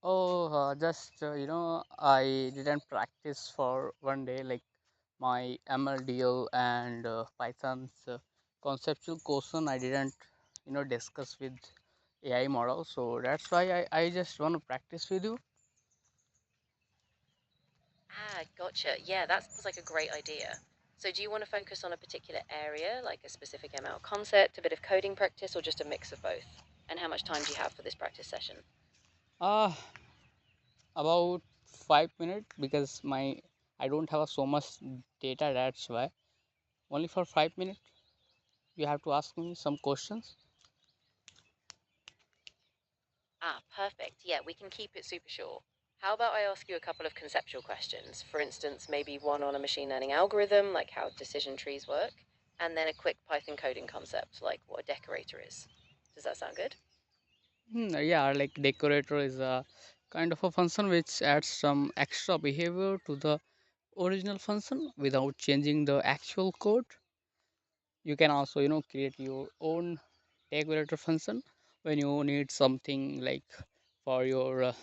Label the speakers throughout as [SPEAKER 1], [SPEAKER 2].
[SPEAKER 1] Just I didn't practice for one day like my MLDL and Python's conceptual question. I didn't discuss with AI model, so that's why I just want to practice with you.
[SPEAKER 2] Ah, gotcha. Yeah, that sounds like a great idea. So, do you want to focus on a particular area, like a specific ML concept, a bit of coding practice, or just a mix of both? And how much time do you have for this practice session?
[SPEAKER 1] Uh about 5 minutes because my I don't have so much data. That's why only for 5 minutes you have to ask me some questions.
[SPEAKER 2] Ah, perfect. Yeah, we can keep it super short. How about I ask you a couple of conceptual questions? For instance, maybe one on a machine learning algorithm, like how decision trees work, and then a quick Python coding concept, like what a decorator is. Does that sound good?
[SPEAKER 1] Yeah, like decorator is a kind of a function which adds some extra behavior to the original function without changing the actual code. You can also create your own decorator function when you need something like for your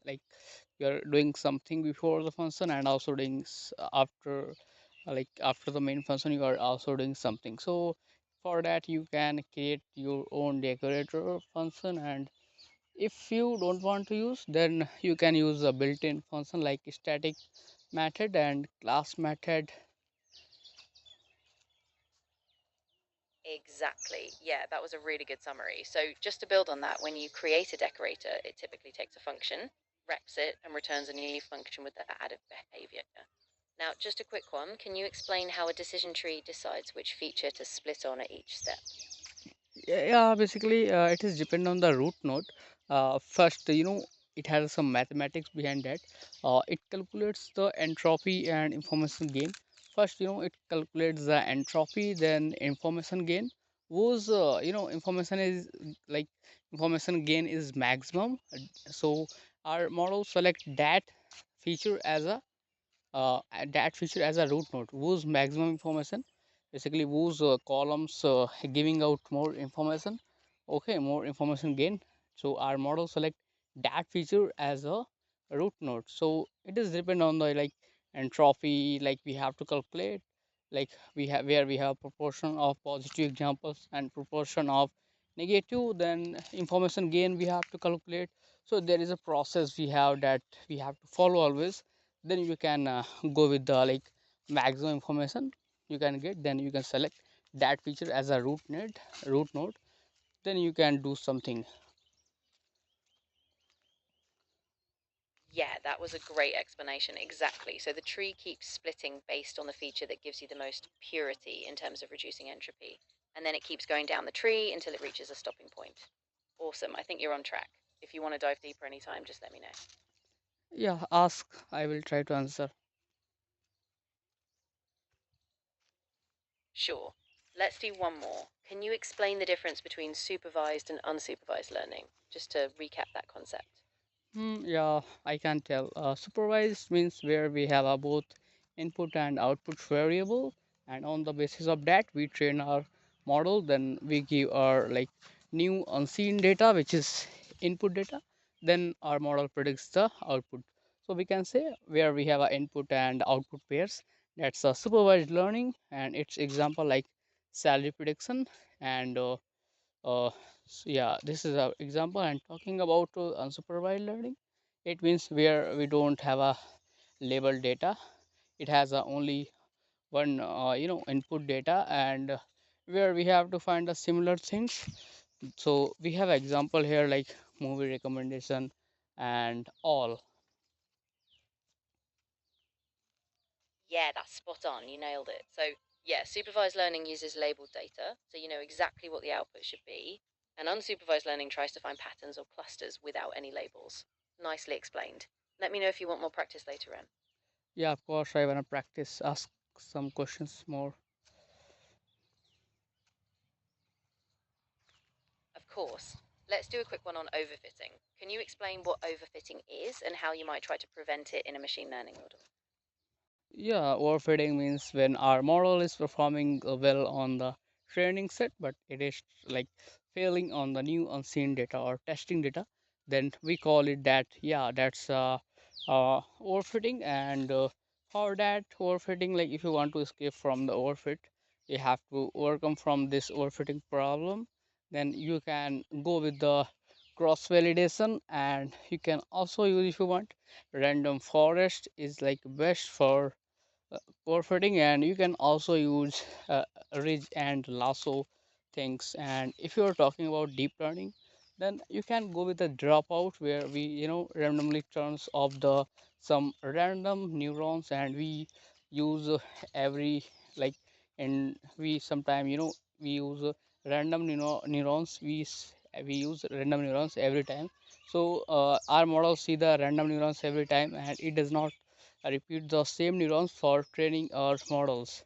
[SPEAKER 1] like you're doing something before the function and also doing after like after the main function you are also doing something. So for that you can create your own decorator function, and if you don't want to use, then you can use a built-in function like static method and class method.
[SPEAKER 2] Exactly. Yeah, that was a really good summary. So, just to build on that, when you create a decorator, it typically takes a function, reps it, and returns a new function with the added behavior. Now, just a quick one. Can you explain how a decision tree decides which feature to split on at each step?
[SPEAKER 1] Yeah, basically it is depend on the root node. First, it has some mathematics behind that. It calculates the entropy and information gain. First, it calculates the entropy, then information gain. Whose information is like information gain is maximum. So our model select that feature as a root node whose maximum information, basically whose columns giving out more information, okay, more information gain. So our model select that feature as a root node. So it is depend on the like entropy, like we have to calculate, like we have where we have proportion of positive examples and proportion of negative, then information gain we have to calculate. So there is a process we have that we have to follow always. Then you can go with the like maximum information you can get, then you can select that feature as a root node, then you can do something.
[SPEAKER 2] Yeah, that was a great explanation. Exactly. So the tree keeps splitting based on the feature that gives you the most purity in terms of reducing entropy. And then it keeps going down the tree until it reaches a stopping point. Awesome. I think you're on track. If you want to dive deeper anytime, just let me know.
[SPEAKER 1] Yeah, ask, I will try to answer.
[SPEAKER 2] Sure. Let's do one more. Can you explain the difference between supervised and unsupervised learning? Just to recap that concept.
[SPEAKER 1] Yeah, I can tell. Supervised means where we have a both input and output variable, and on the basis of that, we train our model. Then we give our like new unseen data, which is input data. Then our model predicts the output. So we can say where we have a input and output pairs. That's a supervised learning, and its example like salary prediction and yeah, this is an example. And talking about unsupervised learning, it means where we don't have a labeled data. It has only one, input data, and where we have to find the similar things. So we have example here like movie recommendation and all.
[SPEAKER 2] Yeah, that's spot on. You nailed it. So, yeah, supervised learning uses labeled data, so you know exactly what the output should be. And unsupervised learning tries to find patterns or clusters without any labels. Nicely explained. Let me know if you want more practice later on.
[SPEAKER 1] Yeah, of course, I wanna practice, ask some questions more.
[SPEAKER 2] Of course. Let's do a quick one on overfitting. Can you explain what overfitting is and how you might try to prevent it in a machine learning model?
[SPEAKER 1] Yeah, overfitting means when our model is performing well on the training set, but it is like failing on the new unseen data or testing data. then we call it that, yeah, that's overfitting. And for that overfitting, like if you want to escape from the overfit, you have to overcome from this overfitting problem, then you can go with the cross validation. And you can also use, if you want, random forest is like best for forfeiting. And you can also use ridge and lasso things. And if you're talking about deep learning, then you can go with the dropout, where we randomly turns off the some random neurons. And we use every like and we sometime we use random neurons. We use random neurons every time. So our models see the random neurons every time, and it does not repeat the same neurons for training our models.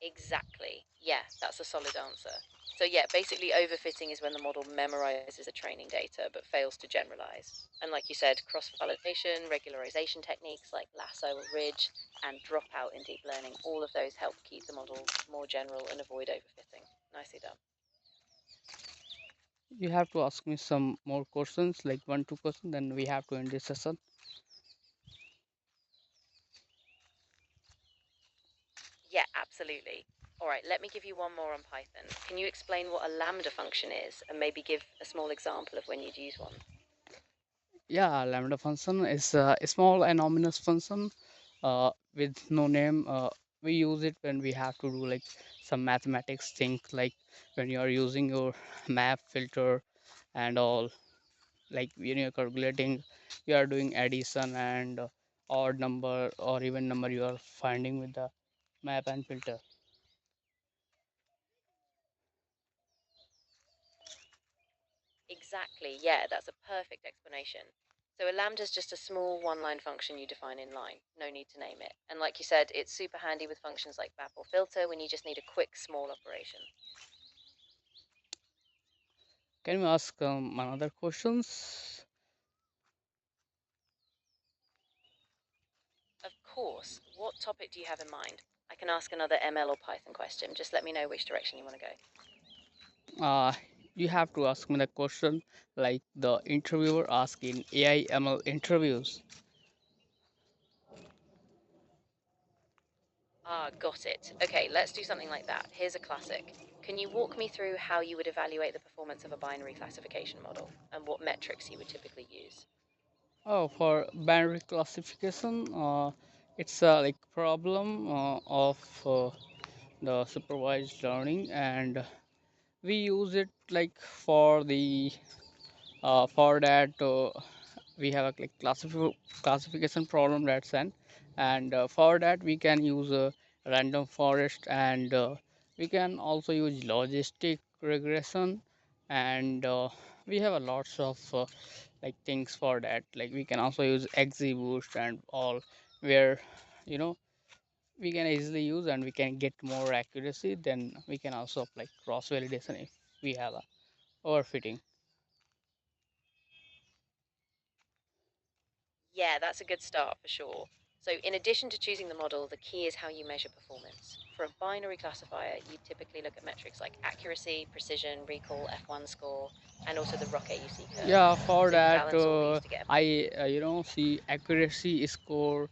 [SPEAKER 2] Exactly. Yeah, that's a solid answer. So yeah, basically overfitting is when the model memorizes the training data but fails to generalize. And like you said, cross-validation, regularization techniques like lasso or ridge, and dropout in deep learning, all of those help keep the model more general and avoid overfitting. Nicely done.
[SPEAKER 1] You have to ask me some more questions, like one, two questions, then we have to end this session.
[SPEAKER 2] Yeah, absolutely. All right, let me give you one more on Python. Can you explain what a lambda function is and maybe give a small example of when you'd use one?
[SPEAKER 1] Yeah, lambda function is a small anonymous function with no name. We use it when we have to do like some mathematics thing, like when you are using your map filter and all. Like when you're calculating, you are doing addition and odd number or even number you are finding with the map and filter.
[SPEAKER 2] Exactly, yeah, that's a perfect explanation. So a lambda is just a small one-line function you define in line. No need to name it. And like you said, it's super handy with functions like map or filter when you just need a quick small operation.
[SPEAKER 1] Can we ask another questions?
[SPEAKER 2] Of course, what topic do you have in mind? I can ask another ML or Python question. Just let me know which direction you want to go.
[SPEAKER 1] uh, you have to ask me the question like the interviewer ask in AI ML interviews.
[SPEAKER 2] Ah, got it. Okay, let's do something like that. Here's a classic. Can you walk me through how you would evaluate the performance of a binary classification model and what metrics you would typically use?
[SPEAKER 1] Oh, for binary classification, it's a like problem of the supervised learning. And we use it like for that we have a like classification problem, that's an. And for that we can use a random forest. And we can also use logistic regression. And we have a lots of like things for that. Like we can also use XGBoost and all, where you know we can easily use and we can get more accuracy. Then we can also apply cross validation if we have a overfitting.
[SPEAKER 2] Yeah, that's a good start for sure. So, in addition to choosing the model, the key is how you measure performance. For a binary classifier, you typically look at metrics like accuracy, precision, recall, F1 score, and also the ROC AUC curve.
[SPEAKER 1] Yeah, for
[SPEAKER 2] So, you
[SPEAKER 1] that
[SPEAKER 2] balance all these to get
[SPEAKER 1] I see accuracy score.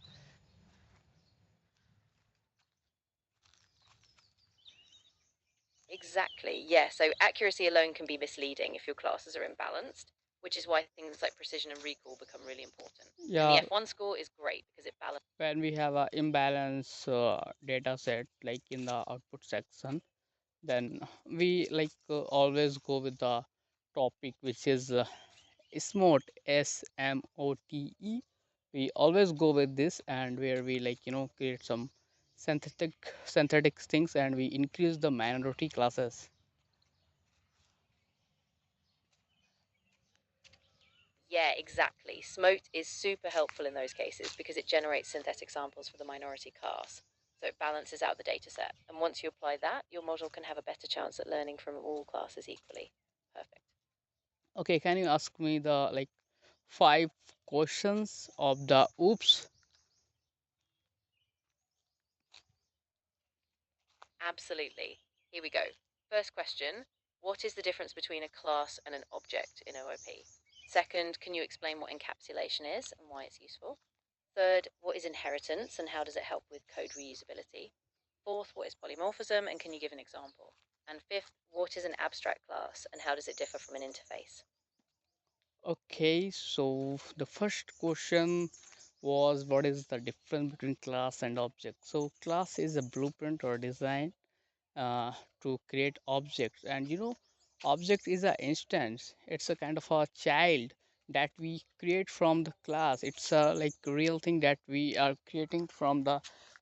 [SPEAKER 2] exactly, yeah. So, accuracy alone can be misleading if your classes are imbalanced, which is why things like precision and recall become really important. And the
[SPEAKER 1] Yeah,
[SPEAKER 2] F1 score is great because it balances.
[SPEAKER 1] when we have a imbalance data set like in the output section, then we always go with the topic which is SMOTE, SMOTE. We always go with this, and where we create some synthetic things, and we increase the minority classes.
[SPEAKER 2] Yeah, exactly. Smote is super helpful in those cases because it generates synthetic samples for the minority class. So it balances out the data set. And once you apply that, your model can have a better chance at learning from all classes equally. Perfect.
[SPEAKER 1] Okay, can you ask me the five questions of the oops?
[SPEAKER 2] Absolutely. Here we go. First question, what is the difference between a class and an object in OOP? Second, can you explain what encapsulation is and why it's useful? Third, what is inheritance and how does it help with code reusability? Fourth, what is polymorphism and can you give an example? And fifth, what is an abstract class and how does it differ from an interface?
[SPEAKER 1] Okay, so the first question was what is the difference between class and object? So class is a blueprint or design uh, to create objects, and object is a instance. It's a kind of a child that we create from the class. It's a like real thing that we are creating from the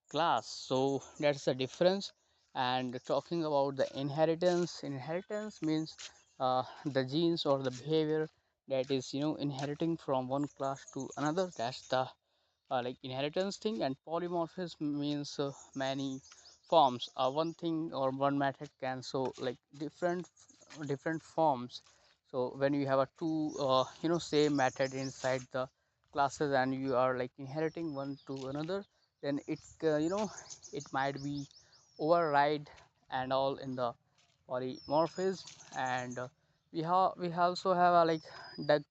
[SPEAKER 1] class. So that's the difference. And talking about the inheritance means the genes or the behavior that is inheriting from one class to another. That's the like inheritance thing. And polymorphism means many forms. One thing or one method can show like different forms. So when you have a two same method inside the classes and you are like inheriting one to another, then it might be override and all in the polymorphism. And we also have a like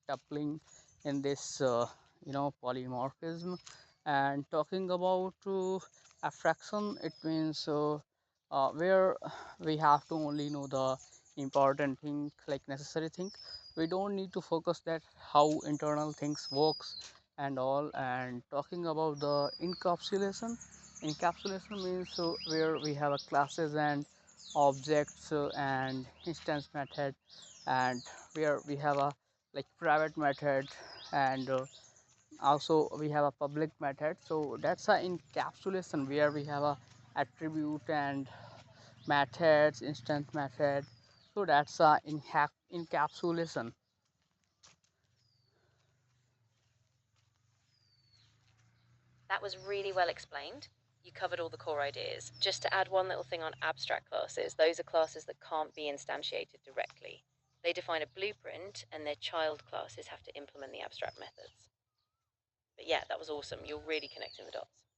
[SPEAKER 1] tuple in this polymorphism. And talking about abstraction, it means where we have to only know the important thing, like necessary thing. We don't need to focus that how internal things works and all. And talking about the encapsulation means where we have a classes and objects and instance method, and where we have a like private method, and also we have a public method. So that's a encapsulation where we have a attribute and methods, instance method. So that's a encapsulation.
[SPEAKER 2] That was really well explained. You covered all the core ideas. Just to add one little thing on abstract classes, those are classes that can't be instantiated directly. They define a blueprint and their child classes have to implement the abstract methods. But yeah, that was awesome. You're really connecting the dots.